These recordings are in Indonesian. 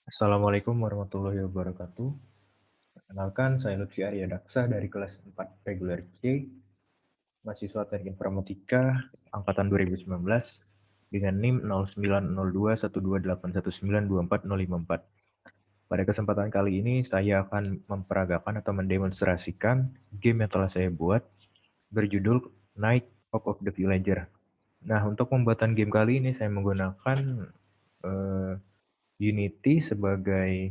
Assalamualaikum warahmatullahi wabarakatuh. Perkenalkan, saya Lutfi Arya Daksa dari kelas 4 reguler C, mahasiswa Teknik Informatika angkatan 2019 dengan NIM 09021281924054. Pada kesempatan kali ini saya akan memperagakan atau mendemonstrasikan game yang telah saya buat berjudul Night of the Villager. Nah, untuk pembuatan game kali ini saya menggunakan Unity sebagai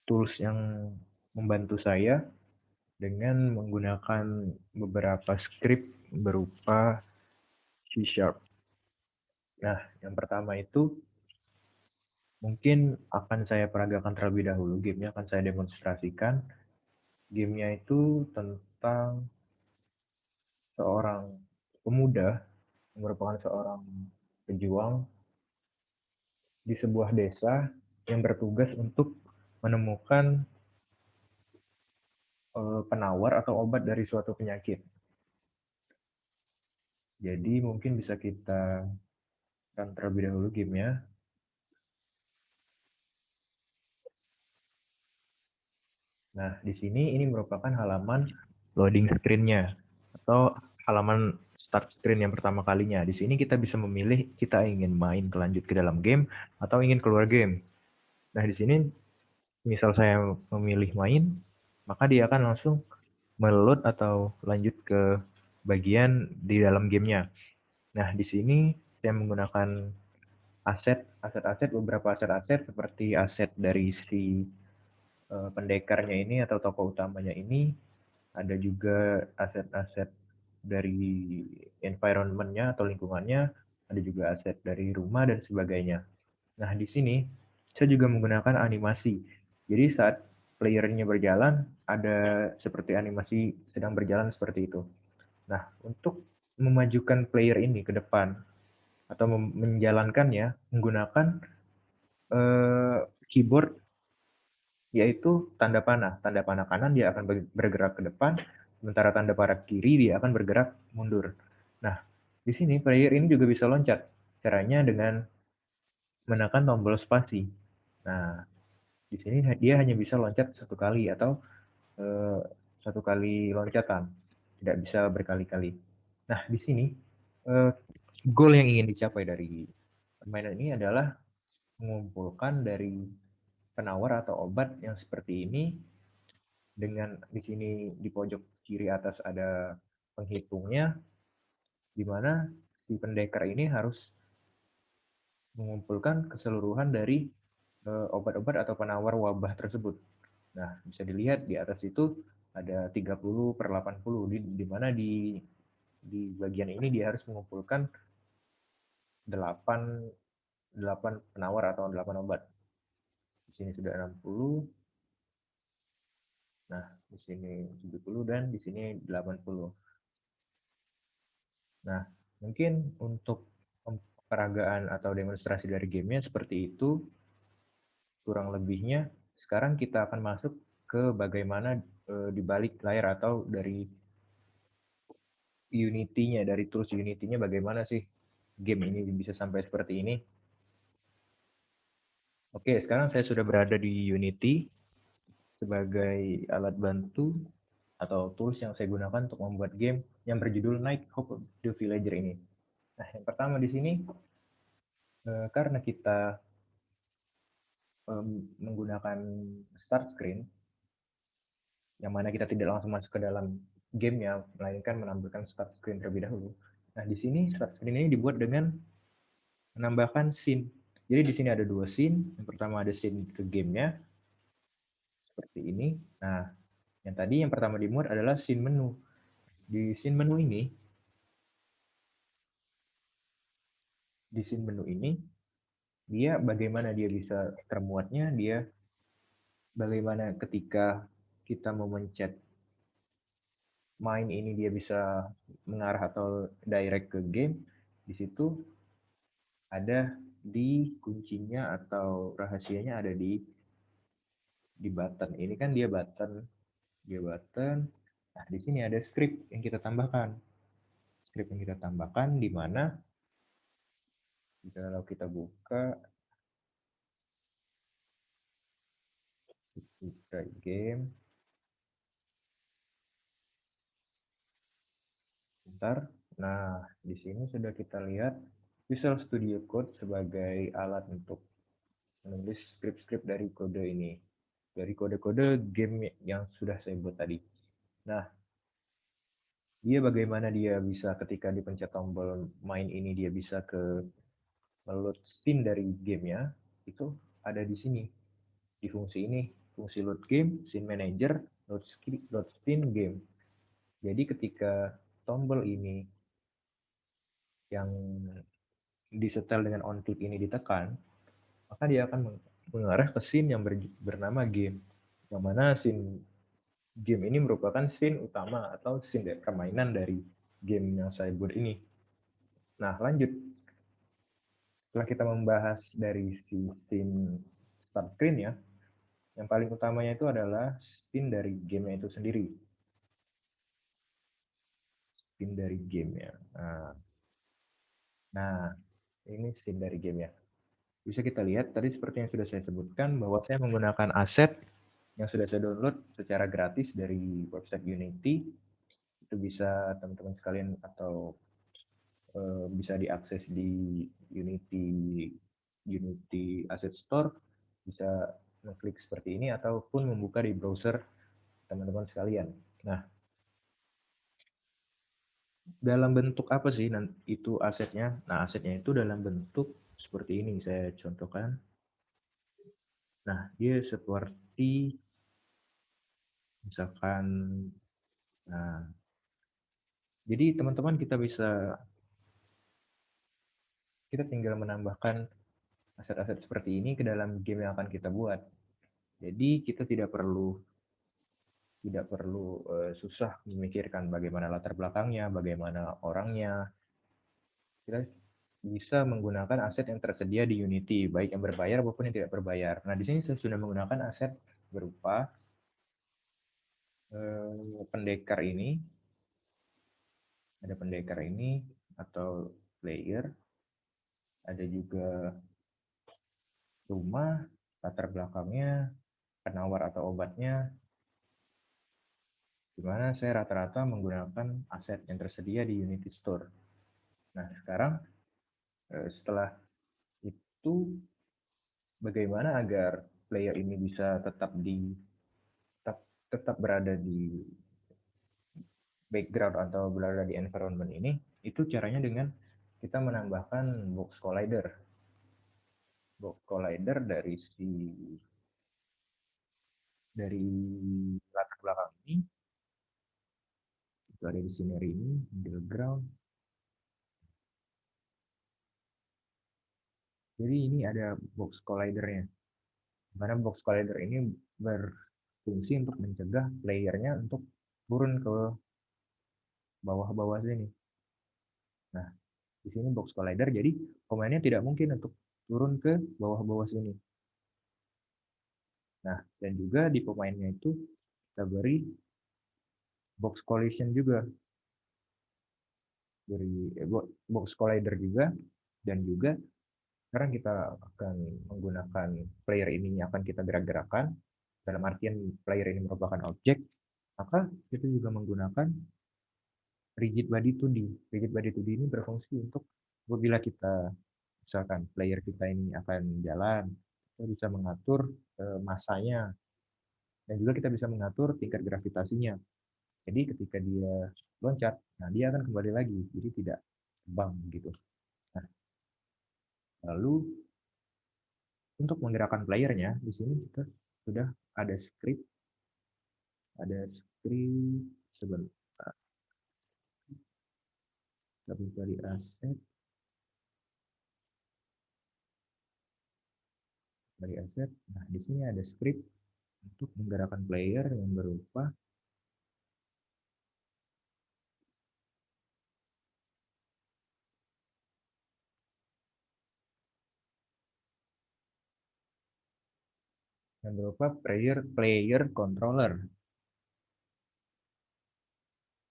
tools yang membantu saya dengan menggunakan beberapa script berupa C Sharp. Nah, yang pertama itu mungkin akan saya peragakan terlebih dahulu. Gamenya akan saya demonstrasikan. Gamenya itu tentang seorang pemuda yang merupakan seorang pejuang di sebuah desa yang bertugas untuk menemukan penawar atau obat dari suatu penyakit. Jadi mungkin bisa kita kan terlebih dahulu gamenya. Nah, di sini ini merupakan halaman loading screen-nya atau halaman start screen yang pertama kalinya. Di sini kita bisa memilih kita ingin main lanjut ke dalam game atau ingin keluar game. Nah, di sini misal saya memilih main, maka dia akan langsung meload atau lanjut ke bagian di dalam gamenya. Nah, di sini saya menggunakan beberapa aset-aset seperti aset dari si pendekarnya ini atau tokoh utamanya ini, ada juga aset-aset dari environment-nya atau lingkungannya, ada juga aset dari rumah dan sebagainya. Nah, di sini saya juga menggunakan animasi. Jadi saat player-nya berjalan, ada seperti animasi sedang berjalan seperti itu. Nah, untuk memajukan player ini ke depan atau menjalankannya menggunakan keyboard yaitu tanda panah. Tanda panah kanan dia akan bergerak ke depan, sementara tanda panah kiri dia akan bergerak mundur. Nah, di sini player ini juga bisa loncat. Caranya dengan menekan tombol spasi. Nah, di sini dia hanya bisa loncat satu kali atau eh, satu kali loncatan, tidak bisa berkali-kali. Nah, di sini eh, goal yang ingin dicapai dari permainan ini adalah mengumpulkan dari penawar atau obat yang seperti ini dengan di sini di pojok kiri atas ada penghitungnya, di mana si pendekar ini harus mengumpulkan keseluruhan dari obat-obat atau penawar wabah tersebut. Nah, bisa dilihat di atas itu ada 30/80, di mana di bagian ini dia harus mengumpulkan 8 8 penawar atau 8 obat. Di sini sudah 60. Nah, di sini 70 dan di sini 80. Nah, mungkin untuk peragaan atau demonstrasi dari gamenya seperti itu, kurang lebihnya. Sekarang kita akan masuk ke bagaimana di balik layar atau dari Unity-nya, dari tools Unity-nya bagaimana sih game ini bisa sampai seperti ini. Oke, sekarang saya sudah berada di Unity sebagai alat bantu atau tools yang saya gunakan untuk membuat game yang berjudul Night of the Villager ini. Nah, yang pertama di sini karena kita menggunakan start screen, yang mana kita tidak langsung masuk ke dalam gamenya, melainkan menampilkan start screen terlebih dahulu. Nah, di sini start screen ini dibuat dengan menambahkan scene. Jadi di sini ada dua scene. Yang pertama ada scene ke gamenya, seperti ini. Nah, yang tadi yang pertama dimuat adalah scene menu. Di scene menu ini, dia bagaimana dia bisa termuatnya, dia bagaimana ketika kita memencet main ini dia bisa mengarah atau direct ke game. Di situ ada di kuncinya atau rahasianya ada di button. Ini kan dia button. Nah, di sini ada script yang kita tambahkan. Script yang kita tambahkan di mana kalau kita buka Buka game. Bentar. Nah, di sini sudah kita lihat Visual Studio Code sebagai alat untuk menulis script-script dari kode ini. Dari kode-kode game yang sudah saya buat tadi. Nah, dia bagaimana dia bisa ketika dipencet tombol main ini dia bisa ke load scene dari gamenya, itu ada di sini. Di fungsi ini, fungsi load game, scene manager, load scene game. Jadi ketika tombol ini yang disetel dengan on click ini ditekan, maka dia akan mengarah ke scene yang bernama game. Yang mana scene game ini merupakan scene utama atau scene permainan dari game yang saya buat ini. Nah, lanjut. Setelah kita membahas dari si scene start screen ya, yang paling utamanya itu adalah scene dari game itu sendiri. Scene dari game ya. Nah, ini scene dari game ya. Bisa kita lihat tadi seperti yang sudah saya sebutkan bahwa saya menggunakan aset yang sudah saya download secara gratis dari website Unity. Itu bisa teman-teman sekalian atau bisa diakses di Unity Unity Asset Store, bisa mengklik seperti ini ataupun membuka di browser teman-teman sekalian. Nah, dalam bentuk apa sih itu asetnya? Nah, asetnya itu dalam bentuk seperti ini saya contohkan. Nah, dia seperti misalkan, nah, jadi teman-teman kita tinggal menambahkan aset-aset seperti ini ke dalam game yang akan kita buat. Jadi kita tidak perlu susah memikirkan bagaimana latar belakangnya, bagaimana orangnya. Kita bisa menggunakan aset yang tersedia di Unity, baik yang berbayar maupun yang tidak berbayar. Nah, di sini saya sudah menggunakan aset berupa pendekar ini, ada pendekar ini atau player, ada juga rumah, latar belakangnya, penawar atau obatnya, di mana saya rata-rata menggunakan aset yang tersedia di Unity Store. Nah, sekarang setelah itu bagaimana agar player ini bisa tetap, tetap berada di background atau berada di environment ini, itu caranya dengan kita menambahkan box collider dari latar belakang ini, itu ada di scenery ini, middle ground. Jadi ini ada box collidernya. Mana box collider ini berfungsi untuk mencegah playernya untuk turun ke bawah-bawah sini. Nah, di sini box collider, jadi pemainnya tidak mungkin untuk turun ke bawah-bawah sini. Nah, dan juga di pemainnya itu kita beri box collision juga, beri box collider juga, dan juga sekarang kita akan menggunakan player ini yang akan kita gerak-gerakan, dalam artian player ini merupakan objek, maka kita juga menggunakan rigid body 2D. Rigid body 2D ini berfungsi untuk apabila kita misalkan player kita ini akan jalan, kita bisa mengatur masanya dan juga kita bisa mengatur tingkat gravitasinya. Jadi ketika dia loncat, nah dia akan kembali lagi, jadi tidak terbang gitu. Nah, lalu untuk menggerakkan playernya, di sini kita sudah ada script, sebentar, kita buka di aset, dari aset. Nah, di sini ada script untuk menggerakkan player yang berupa player player controller.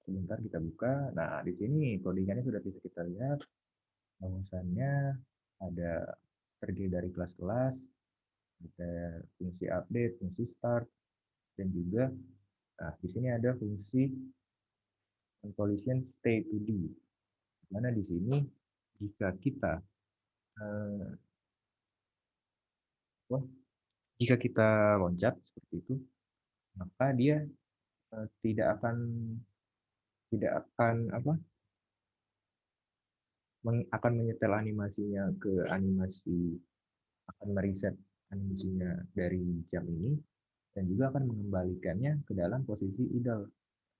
Sebentar kita buka. Nah, di sini codingannya sudah bisa kita lihat. Bahwasannya ada terdiri dari kelas-kelas, ada fungsi update, fungsi start, Dan juga di sini ada fungsi collision stay to D. Mana di sini jika kita eh, wah, jika kita loncat seperti itu, maka dia tidak akan apa akan menyetel animasinya ke animasi, akan mereset animasinya dari jam ini, dan juga akan mengembalikannya ke dalam posisi idle.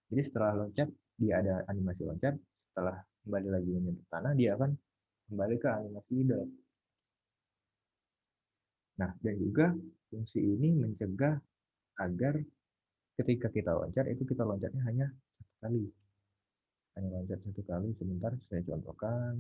Jadi setelah loncat dia ada animasi loncat, setelah kembali lagi menyentuh tanah dia akan kembali ke animasi idle. Nah, dan juga fungsi ini mencegah agar ketika kita loncat itu kita loncatnya hanya satu kali. Hanya loncat satu kali. Sebentar saya contohkan.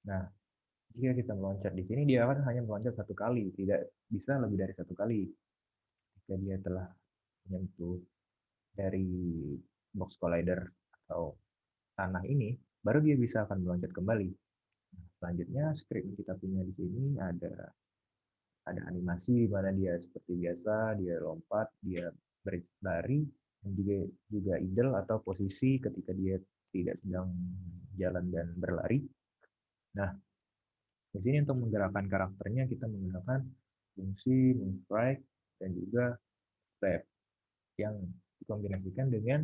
Nah, jika kita meloncat di sini dia akan hanya meloncat satu kali, tidak bisa lebih dari satu kali. Jika dia telah menyentuh dari box collider atau tanah ini, baru dia bisa akan meloncat kembali. Nah, selanjutnya script yang kita punya di sini ada animasi di mana dia seperti biasa, dia lompat, dia berlari, dan juga idle atau posisi ketika dia tidak sedang jalan dan berlari. Nah, di sini untuk menggerakkan karakternya kita menggunakan fungsi move right dan juga step yang dikombinasikan dengan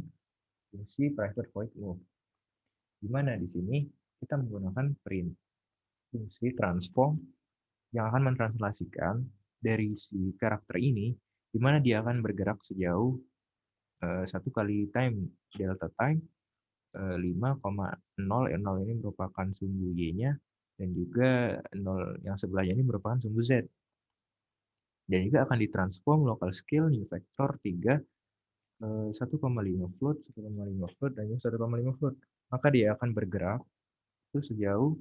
fungsi private void move. Di mana di sini kita menggunakan print fungsi transform yang akan mentranslasikan dari si karakter ini di mana dia akan bergerak sejauh satu kali time delta time 5,0 ini merupakan sumbu y-nya dan juga 0 yang sebelahnya ini merupakan sumbu z. Dan juga akan ditransform local scale new vector 3 1,5 float, 1,5 float, dan 1,5 float. Maka dia akan bergerak itu sejauh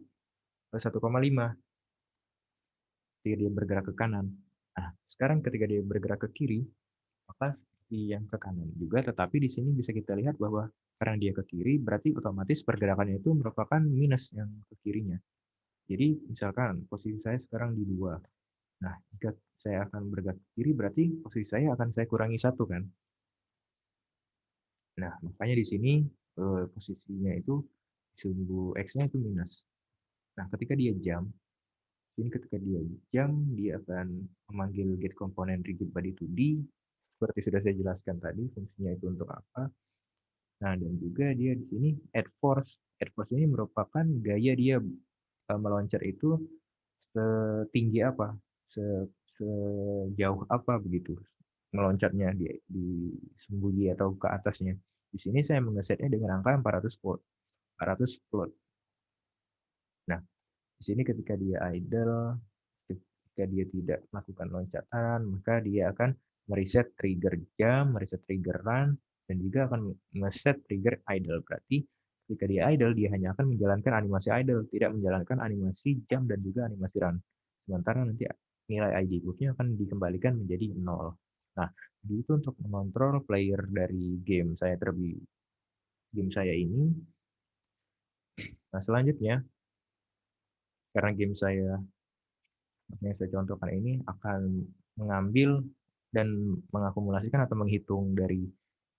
1,5 ketika dia bergerak ke kanan. Nah, sekarang ketika dia bergerak ke kiri, maka seperti yang ke kanan juga, tetapi di sini bisa kita lihat bahwa karena dia ke kiri, berarti otomatis pergerakannya itu merupakan minus yang ke kirinya. Jadi misalkan posisi saya sekarang di 2. Nah, jika saya akan bergerak ke kiri, berarti posisi saya akan saya kurangi 1 kan. Nah, makanya di sini posisinya itu sumbu X-nya itu minus. Nah, ketika dia jump, ini ketika dia jump, dia akan memanggil get komponen rigid body 2D, seperti sudah saya jelaskan tadi, fungsinya itu untuk apa. Nah, dan juga dia di sini add force. Add force ini merupakan gaya dia meloncat itu setinggi apa, sejauh apa begitu meloncatnya di sembunyi atau ke atasnya. Di sini saya mengesetnya dengan angka 400 volt, 400 float. Nah, di sini ketika dia idle, ketika dia tidak melakukan loncatan, maka dia akan mereset trigger jam, mereset trigger run, dan juga akan meset trigger idle. Berarti ketika dia idle, dia hanya akan menjalankan animasi idle, tidak menjalankan animasi jam dan juga animasi run. Sementara nanti nilai ID booknya akan dikembalikan menjadi 0. Nah, itu untuk mengontrol player dari game saya ini. Nah, selanjutnya, karena game saya yang saya contohkan ini akan mengambil dan mengakumulasikan atau menghitung dari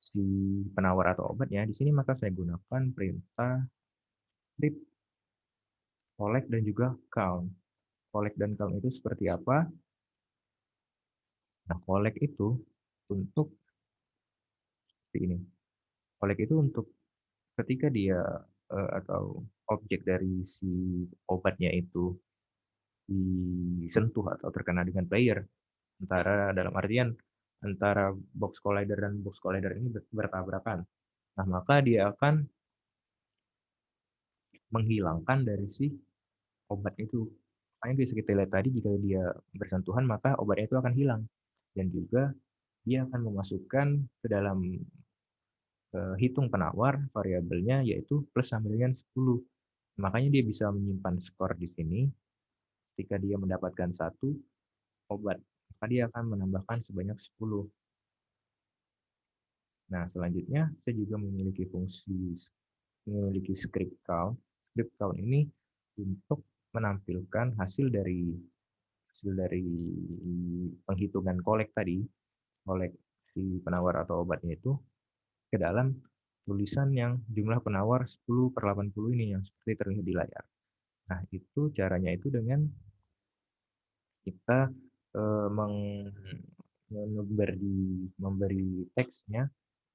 si penawar atau obatnya, di sini maka saya gunakan perintah strip, collect, dan juga count. Collect dan count itu seperti apa? Nah, collect itu untuk seperti ini. Collect itu untuk ketika dia atau objek dari si obatnya itu disentuh atau terkena dengan player. Sementara dalam artian antara box collider dan box collider ini bertabrakan. Nah, maka dia akan menghilangkan dari si obat itu. Makanya bisa kita lihat tadi jika dia bersentuhan maka obatnya itu akan hilang. Dan juga dia akan memasukkan ke dalam hitung penawar variabelnya yaitu plus sampai dengan 10. Makanya dia bisa menyimpan skor di sini ketika dia mendapatkan satu obat. Maka dia akan menambahkan sebanyak 10. Nah, selanjutnya saya juga memiliki script count. Script count ini untuk menampilkan hasil dari penghitungan kolek tadi, kolek si penawar atau obatnya itu ke dalam tulisan yang jumlah penawar 10/80 ini yang seperti terlihat di layar. Nah, itu caranya itu dengan kita memberi teksnya.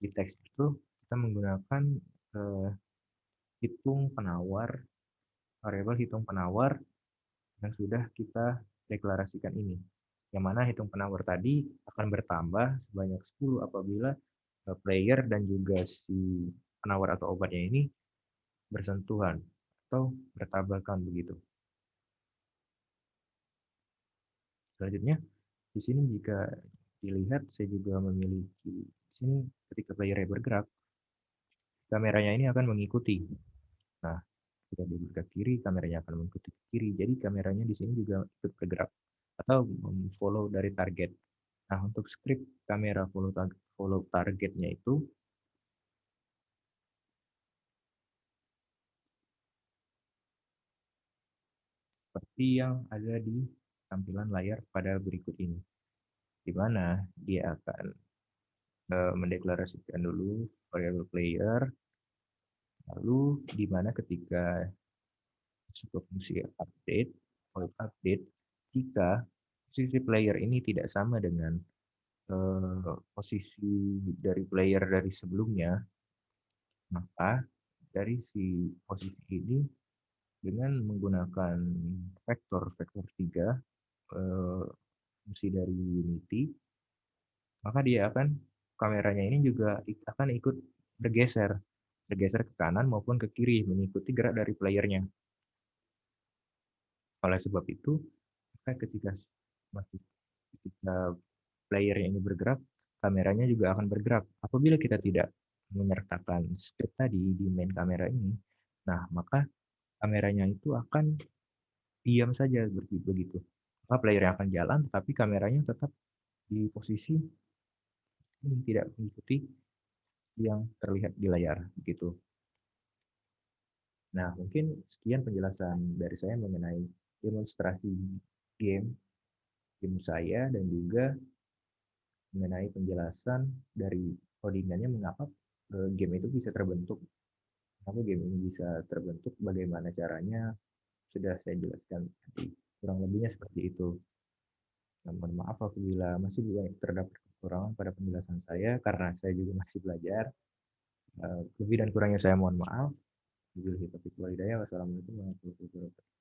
Di teks itu kita menggunakan eh, variabel hitung penawar yang sudah kita deklarasikan ini. Yang mana hitung penawar tadi akan bertambah sebanyak 10 apabila player dan juga si penawar atau obatnya ini bersentuhan atau bertabrakan begitu. Selanjutnya, di sini jika dilihat saya juga memiliki di sini ketika player bergerak, kameranya ini akan mengikuti. Nah, jika dia bergerak kiri, kameranya akan mengikuti kiri. Jadi kameranya di sini juga ikut bergerak atau follow dari target. Nah, untuk script kamera follow targetnya itu seperti yang ada di tampilan layar pada berikut ini, di mana dia akan mendeklarasikan dulu variable player, lalu di mana ketika masuk fungsi update, jika posisi player ini tidak sama dengan posisi dari player dari sebelumnya, maka dari si posisi ini dengan menggunakan vektor 3 fungsi dari Unity, maka dia akan kameranya ini juga akan ikut bergeser, bergeser ke kanan maupun ke kiri mengikuti gerak dari playernya. Oleh sebab itu, maka ketika playernya ini bergerak, kameranya juga akan bergerak. Apabila kita tidak menyertakan script tadi di main kamera ini, nah maka kameranya itu akan diam saja begitu. Maka playernya akan jalan, tapi kameranya tetap di posisi ini tidak mengikuti yang terlihat di layar begitu. Nah, mungkin sekian penjelasan dari saya mengenai demonstrasi game game saya dan juga mengenai penjelasan dari codingannya mengapa game itu bisa terbentuk. Kenapa game ini bisa terbentuk, bagaimana caranya, sudah saya jelaskan tadi. Kurang lebihnya seperti itu. Nah, mohon maaf apabila masih banyak terdapat kekurangan pada penjelasan saya, karena saya juga masih belajar. Lebih dan kurangnya saya mohon maaf. Wassalamualaikum warahmatullahi wabarakatuh.